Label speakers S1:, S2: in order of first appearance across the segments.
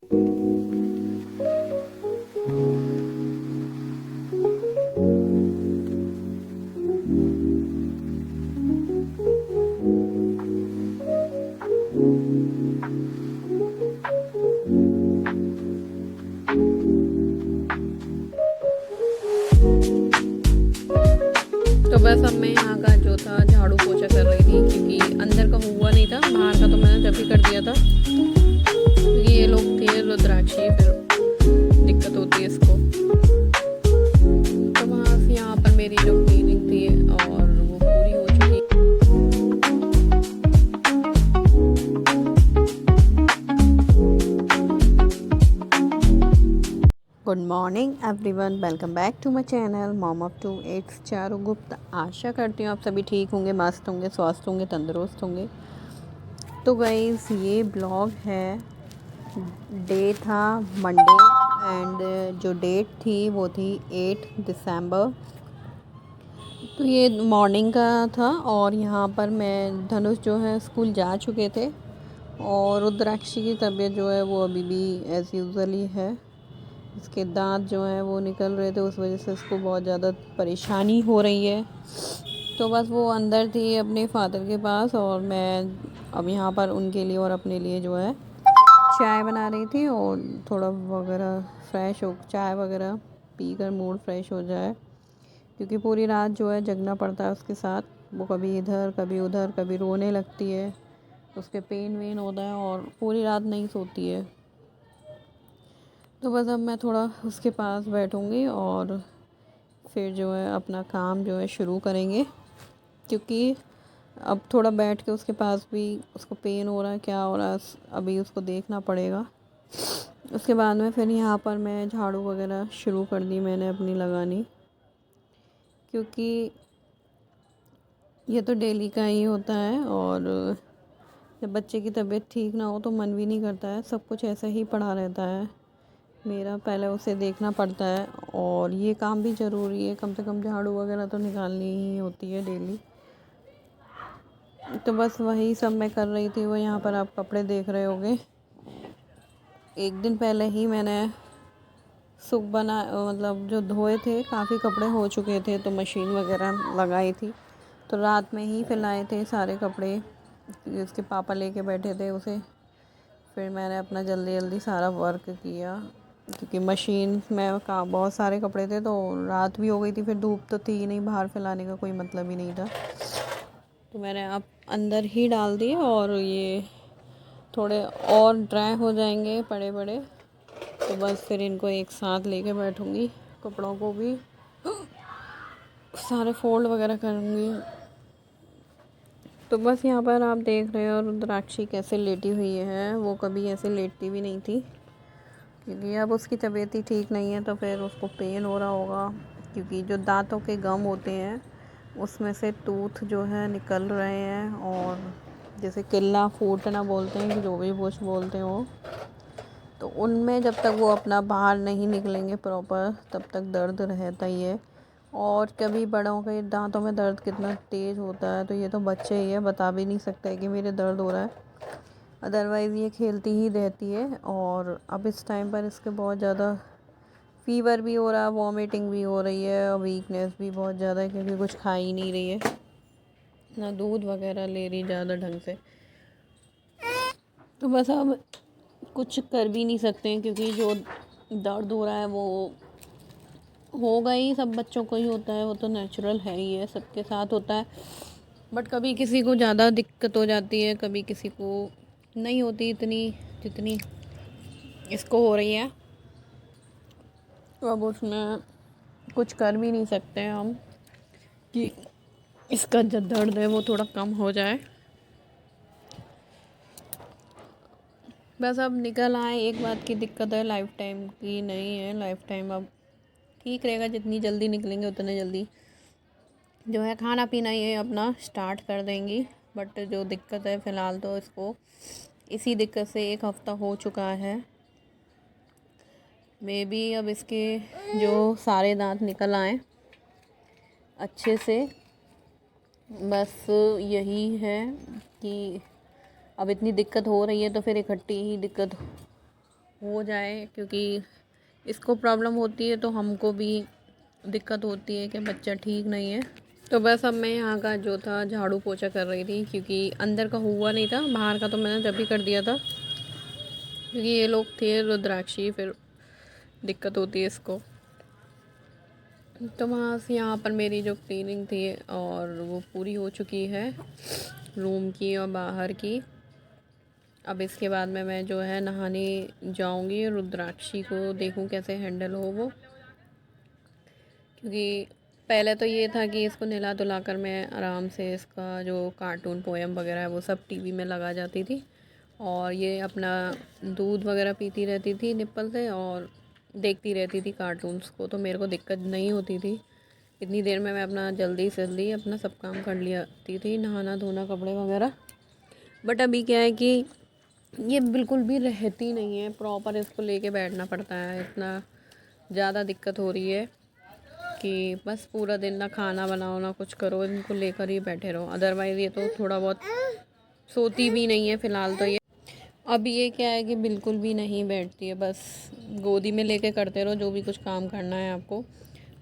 S1: तो बस अब मैं यहाँ का जो था झाड़ू पोछा कर रही थी, क्योंकि अंदर का हुआ नहीं था, बाहर का तो मैंने जब भी कर दिया था। क्योंकि ये लोग थे रुद्राक्षी, फिर दिक्कत होती है इसको। तो वहाँ से यहाँ पर मेरी जो क्लीनिंग थी और वो पूरी हो चुकी। Good morning everyone, welcome back to my channel mom of 2 it's Charu Gupta. आशा करती हूँ आप सभी ठीक होंगे, मस्त होंगे, स्वस्थ होंगे, तंदुरुस्त होंगे। तो गाइस, ये ब्लॉग है, डे था मंडे एंड जो डेट थी वो थी 8 दिसंबर। तो ये मॉर्निंग का था और यहाँ पर मैं धनुष जो है स्कूल जा चुके थे और रुद्राक्षी की तबीयत जो है वो अभी भी एज़ यूजुअली है। इसके दांत जो हैं वो निकल रहे थे, उस वजह से इसको बहुत ज़्यादा परेशानी हो रही है। तो बस वो अंदर थी अपने फादर के पास और मैं अब यहाँ पर उनके लिए और अपने लिए जो है चाय बना रही थी और थोड़ा वगैरह फ्रेश हो, चाय वगैरह पीकर मूड फ्रेश हो जाए, क्योंकि पूरी रात जो है जगना पड़ता है उसके साथ। वो कभी इधर कभी उधर, कभी रोने लगती है, उसके पेन वेन होता है और पूरी रात नहीं सोती है। तो बस अब मैं थोड़ा उसके पास बैठूँगी और फिर जो है अपना काम जो है शुरू करेंगे, क्योंकि अब थोड़ा बैठ के उसके पास भी, उसको पेन हो रहा है क्या हो रहा है अभी उसको देखना पड़ेगा। उसके बाद में फिर यहाँ पर मैं झाड़ू वगैरह शुरू कर दी मैंने अपनी लगानी, क्योंकि ये तो डेली का ही होता है। और जब बच्चे की तबीयत ठीक ना हो तो मन भी नहीं करता है, सब कुछ ऐसा ही पड़ा रहता है। मेरा पहले उसे देखना पड़ता है और ये काम भी ज़रूरी है, कम से कम झाड़ू वगैरह तो निकालनी ही होती है डेली। तो बस वही सब मैं कर रही थी। वो यहाँ पर आप कपड़े देख रहे होंगे, एक दिन पहले ही मैंने मतलब जो धोए थे, काफ़ी कपड़े हो चुके थे तो मशीन वगैरह लगाई थी। तो रात में ही फैलाए थे सारे कपड़े, उसके पापा लेके बैठे थे उसे। फिर मैंने अपना जल्दी जल्दी सारा वर्क किया, क्योंकि मशीन में का बहुत सारे कपड़े थे तो रात भी हो गई थी, फिर धूप तो थी ही नहीं, बाहर फैलाने का कोई मतलब ही नहीं था। तो मैंने अब अंदर ही डाल दिए और ये थोड़े और ड्राई हो जाएंगे पड़े पड़े, तो बस फिर इनको एक साथ लेके बैठूँगी, कपड़ों को भी सारे फोल्ड वगैरह करूँगी। तो बस यहाँ पर आप देख रहे हो रुद्राक्षी कैसे लेटी हुई है, वो कभी ऐसे लेटती भी नहीं थी, क्योंकि अब उसकी तबीयत ही ठीक नहीं है तो फिर उसको पेन हो रहा होगा, क्योंकि जो दांतों के गम होते हैं उसमें से टूथ जो है निकल रहे हैं, और जैसे किल्ला फूटना बोलते हैं, जो भी कुछ बोलते हैं वो, तो उनमें जब तक वो अपना बाहर नहीं निकलेंगे प्रॉपर तब तक दर्द रहता ही है। और कभी बड़ों के दांतों में दर्द कितना तेज़ होता है, तो ये तो बच्चे ही है, बता भी नहीं सकते कि मेरे दर्द हो रहा है, अदरवाइज़ ये खेलती ही रहती है। और अब इस टाइम पर इसके बहुत ज़्यादा फ़ीवर भी हो रहा है, वॉमिटिंग भी हो रही है और वीकनेस भी बहुत ज़्यादा है, क्योंकि कुछ खा ही नहीं रही है, ना दूध वगैरह ले रही ज़्यादा ढंग से। तो बस अब कुछ कर भी नहीं सकते हैं, क्योंकि जो दर्द हो रहा है वो होगा ही, सब बच्चों को ही होता है, वो तो नेचुरल है ही है, सबके साथ होता है। बट कभी किसी को ज़्यादा दिक्कत हो जाती है, कभी किसी को नहीं होती इतनी जितनी इसको हो रही है। तो अब उसमें कुछ कर भी नहीं सकते हैं हम कि इसका जो दर्द है वो थोड़ा कम हो जाए। बस अब निकल आए। एक बात की दिक्कत है, लाइफ टाइम की नहीं है, लाइफ टाइम अब ठीक रहेगा, जितनी जल्दी निकलेंगे उतने जल्दी जो है खाना पीना ये अपना स्टार्ट कर देंगी। बट जो दिक्कत है फ़िलहाल तो इसको इसी दिक्कत से 1 हफ़्ता हो चुका है। मे बी अब इसके जो सारे दांत निकल आए अच्छे से, बस यही है कि अब इतनी दिक्कत हो रही है तो फिर इकट्ठी ही दिक्कत हो जाए, क्योंकि इसको प्रॉब्लम होती है तो हमको भी दिक्कत होती है कि बच्चा ठीक नहीं है। तो बस अब मैं यहाँ का जो था झाड़ू पोछा कर रही थी, क्योंकि अंदर का हुआ नहीं था, बाहर का तो मैंने जब भी कर दिया था, क्योंकि ये लोग थे रुद्राक्षी, फिर दिक्कत होती है इसको। तो वहाँ से यहाँ पर मेरी जो क्लीनिंग थी और वो पूरी हो चुकी है, रूम की और बाहर की। अब इसके बाद में मैं जो है नहाने जाऊँगी, रुद्राक्षी को देखूँ कैसे हैंडल हो वो, क्योंकि पहले तो ये था कि इसको नहला धुला कर मैं आराम से इसका जो कार्टून पोएम वगैरह है वो सब टीवी में लगा जाती थी, और ये अपना दूध वगैरह पीती रहती थी निप्पल से और देखती रहती थी कार्टून्स को, तो मेरे को दिक्कत नहीं होती थी। इतनी देर में मैं अपना जल्दी से जल्दी अपना सब काम कर लियाती थी, नहाना धोना कपड़े वगैरह। बट अभी क्या है कि ये बिल्कुल भी रहती नहीं है, प्रॉपर इसको लेके बैठना पड़ता है। इतना ज़्यादा दिक्कत हो रही है कि बस पूरा दिन ना खाना बनाओ ना कुछ करो, इनको लेकर ही बैठे रहो। अदरवाइज़ ये तो थोड़ा बहुत सोती भी नहीं है फ़िलहाल तो। ये अब ये क्या है कि बिल्कुल भी नहीं बैठती है, बस गोदी में लेके करते रहो जो भी कुछ काम करना है आपको।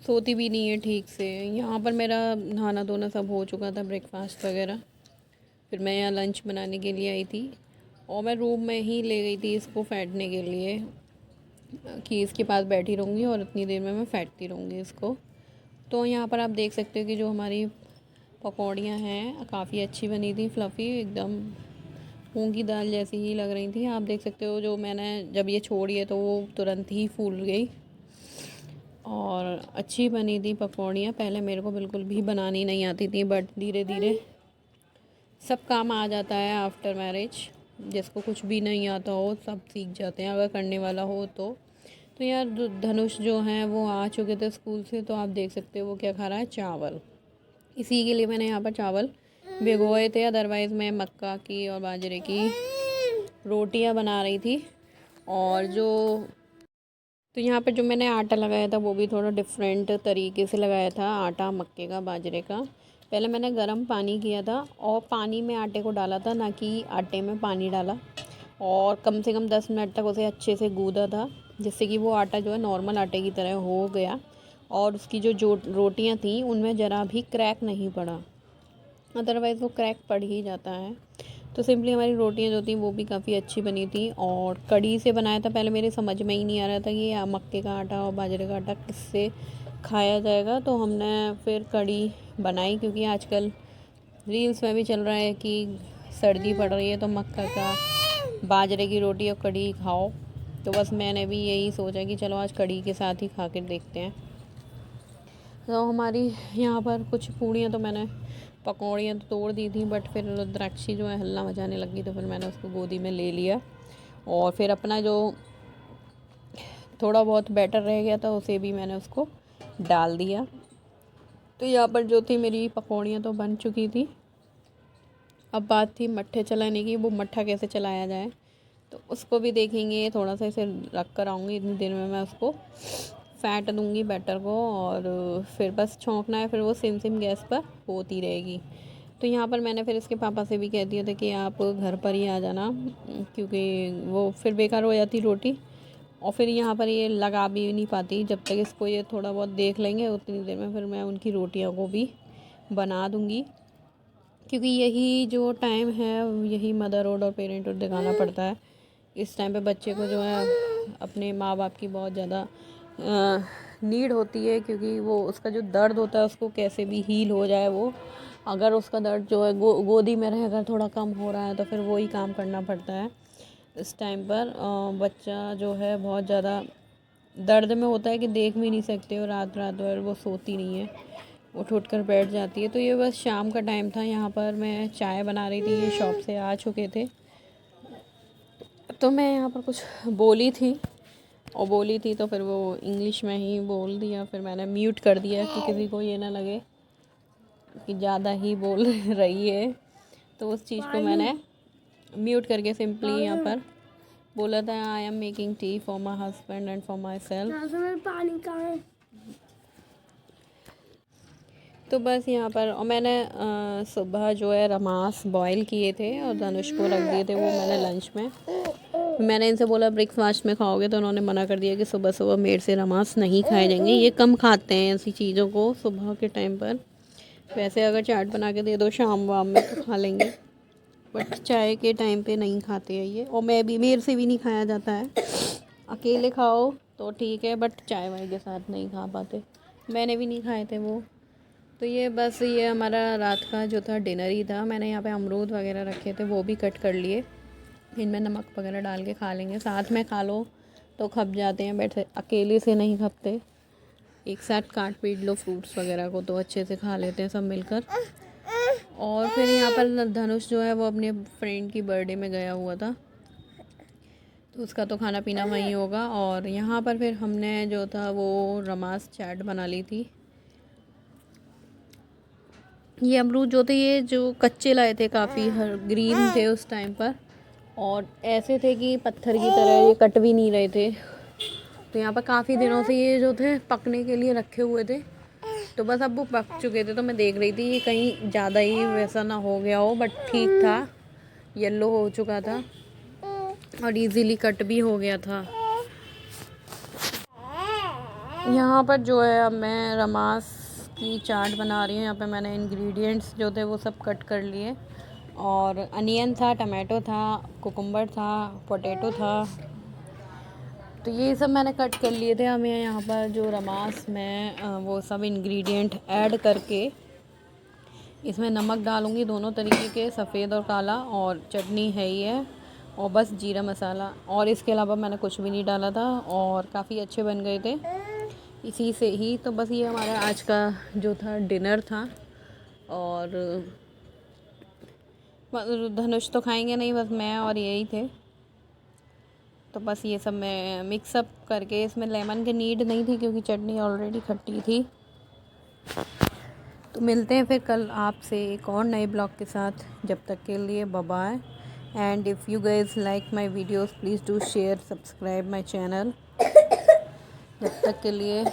S1: सोती भी नहीं है ठीक से। यहाँ पर मेरा नहाना धोना सब हो चुका था, ब्रेकफास्ट वगैरह। फिर मैं यहाँ लंच बनाने के लिए आई थी, और मैं रूम में ही ले गई थी इसको फेंटने के लिए, कि इसके पास बैठी रहूँगी और इतनी देर में मैं फेंटती रहूँगी इसको। तो यहाँ पर आप देख सकते हो कि जो हमारी पकौड़ियाँ हैं काफ़ी अच्छी बनी थी, फ्लफ़ी एकदम मूंग की दाल जैसी ही लग रही थी। आप देख सकते हो जो मैंने जब ये छोड़ी है तो वो तुरंत ही फूल गई और अच्छी बनी थी पकौड़ियाँ। पहले मेरे को बिल्कुल भी बनानी नहीं आती थी, बट धीरे धीरे सब काम आ जाता है आफ्टर मैरिज। जिसको कुछ भी नहीं आता हो सब सीख जाते हैं अगर करने वाला हो तो। यार धनुष जो हैं वो आ चुके थे स्कूल से, तो आप देख सकते हो वो क्या खा रहा है, चावल। इसी के लिए मैंने यहाँ पर चावल भिगोए थे, अदरवाइज़ मैं मक्का की और बाजरे की रोटियाँ बना रही थी। और तो यहाँ पर जो मैंने आटा लगाया था वो भी थोड़ा डिफरेंट तरीके से लगाया था, आटा मक्के का बाजरे का। पहले मैंने गर्म पानी किया था और पानी में आटे को डाला था, ना कि आटे में पानी डाला, और कम से कम 10 मिनट तक उसे अच्छे से गूँधा था, जिससे कि वो आटा जो है नॉर्मल आटे की तरह हो गया, और उसकी जो रोटियां थी उनमें ज़रा भी क्रैक नहीं पड़ा। अदरवाइज़ वो क्रैक पड़ ही जाता है। तो सिंपली हमारी रोटियां जो थी वो भी काफ़ी अच्छी बनी थी। और कड़ी से बनाया था, पहले मेरे समझ में ही नहीं आ रहा था कि मक्के का आटा और बाजरे का आटा किससे खाया जाएगा, तो हमने फिर कड़ी बनाई, क्योंकि आजकल रील्स में भी चल रहा है कि सर्दी पड़ रही है तो मक्का का बाजरे की रोटी और कड़ी खाओ। तो बस मैंने भी यही सोचा कि चलो आज कड़ी के साथ ही खा कर देखते हैं। तो हमारी यहाँ पर कुछ पूड़ियाँ तो मैंने पकौड़ियाँ तो तोड़ दी थी, बट फिर रुद्राक्षी जो है हल्ला मचाने लगी, तो फिर मैंने उसको गोदी में ले लिया, और फिर अपना जो थोड़ा बहुत बैटर रह गया था उसे भी मैंने उसको डाल दिया। तो यहाँ पर जो थी मेरी पकौड़ियाँ तो बन चुकी थी। अब बात थी मट्ठे चलाने की, वो मट्ठा कैसे चलाया जाए तो उसको भी देखेंगे। थोड़ा सा इसे रख कर आऊँगी, इतनी देर में मैं उसको फेंट दूँगी बैटर को, और फिर बस छौंकना है, फिर वो सिम गैस पर होती रहेगी। तो यहाँ पर मैंने फिर इसके पापा से भी कह दिया था कि आप घर पर ही आ जाना, क्योंकि वो फिर बेकार हो जाती रोटी, और फिर यहाँ पर ये लगा भी नहीं पाती। जब तक इसको ये थोड़ा बहुत देख लेंगे उतनी देर में फिर मैं उनकी रोटियों को भी बना दूँगी, क्योंकि यही जो टाइम है यही मदरहुड और पेरेंटहुड दिखाना पड़ता है। इस टाइम पे बच्चे को जो है अपने माँ बाप की बहुत ज़्यादा नीड होती है, क्योंकि वो उसका जो दर्द होता है उसको कैसे भी हील हो जाए। वो अगर उसका दर्द जो है गोदी में रहकर थोड़ा कम हो रहा है तो फिर वो ही काम करना पड़ता है। इस टाइम पर बच्चा जो है बहुत ज़्यादा दर्द में होता है कि देख भी नहीं सकते, और रात रात भर वो सोती नहीं है, उठ कर बैठ जाती है। तो ये बस शाम का टाइम था, यहाँ पर मैं चाय बना रही थी, ये शॉप से आ चुके थे, तो मैं यहाँ पर कुछ बोली थी तो फिर वो इंग्लिश में ही बोल दिया। फिर मैंने म्यूट कर दिया कि किसी को ये ना लगे कि ज़्यादा ही बोल रही है, तो उस चीज़ को मैंने म्यूट करके सिंपली यहाँ पर बोला था, I am making tea for my husband and for my self. पानी कहाँ है? तो बस यहाँ पर, और मैंने सुबह जो है रमास बॉईल किए थे और धनुष को रख दिए थे, वो मैंने लंच में मैंने इनसे बोला ब्रेकफास्ट में खाओगे, तो उन्होंने मना कर दिया कि सुबह सुबह मेरे से रमास नहीं खाए जाएंगे, ये कम खाते हैं ऐसी चीज़ों को सुबह के टाइम पर। वैसे अगर चाट बना के दे दो शाम वाम में तो खा लेंगे, बट चाय के टाइम पे नहीं खाते हैं ये। और मैं भी, मेरे से भी नहीं खाया जाता है, अकेले खाओ तो ठीक है, बट चाय वाय के साथ नहीं खा पाते। मैंने भी नहीं खाए थे वो। तो ये बस ये हमारा रात का जो था डिनर ही था। मैंने यहाँ पे अमरूद वगैरह रखे थे, वो भी कट कर लिए, इनमें नमक वगैरह डाल के खा लेंगे। साथ में खा लो तो खप जाते हैं, बट अकेले से नहीं खपते। एक साथ काट पीट लो फ्रूट्स वगैरह को तो अच्छे से खा लेते हैं सब मिलकर। और फिर यहाँ पर धनुष जो है वो अपने फ्रेंड की बर्थडे में गया हुआ था, तो उसका तो खाना पीना वहीं होगा। और यहाँ पर फिर हमने जो था वो रमास चाट बना ली थी। ये अमरूद जो थे ये जो कच्चे लाए थे, काफ़ी ग्रीन थे उस टाइम पर, और ऐसे थे कि पत्थर की तरह, ये कट भी नहीं रहे थे। तो यहाँ पर काफ़ी दिनों से ये जो थे पकने के लिए रखे हुए थे, तो बस अब वो पक चुके थे। तो मैं देख रही थी ये कहीं ज़्यादा ही वैसा ना हो गया हो, बट ठीक था, येलो हो चुका था और इजीली कट भी हो गया था। यहाँ पर जो है अब मैं रमास की चाट बना रही हूँ। यहाँ पे मैंने इंग्रेडिएंट्स जो थे वो सब कट कर लिए, और अनियन था, टमाटो था, कुकुम्बर था, पोटैटो था, तो ये सब मैंने कट कर लिए थे। हमें यहाँ पर जो रमास में वो सब इंग्रेडिएंट ऐड करके इसमें नमक डालूँगी दोनों तरीके के, सफ़ेद और काला, और चटनी है ही है, और बस जीरा मसाला, और इसके अलावा मैंने कुछ भी नहीं डाला था, और काफ़ी अच्छे बन गए थे इसी से ही। तो बस ये हमारा आज का जो था डिनर था। और धनुष तो खाएंगे नहीं, बस मैं और यही थे। तो बस ये सब मैं मिक्सअप करके, इसमें लेमन की नीड नहीं थी क्योंकि चटनी ऑलरेडी खट्टी थी। तो मिलते हैं फिर कल आपसे एक और नए ब्लॉग के साथ। जब तक के लिए bye bye. And if you guys like my videos please do share subscribe my channel. जब तक के लिए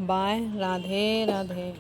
S1: बाय, राधे राधे।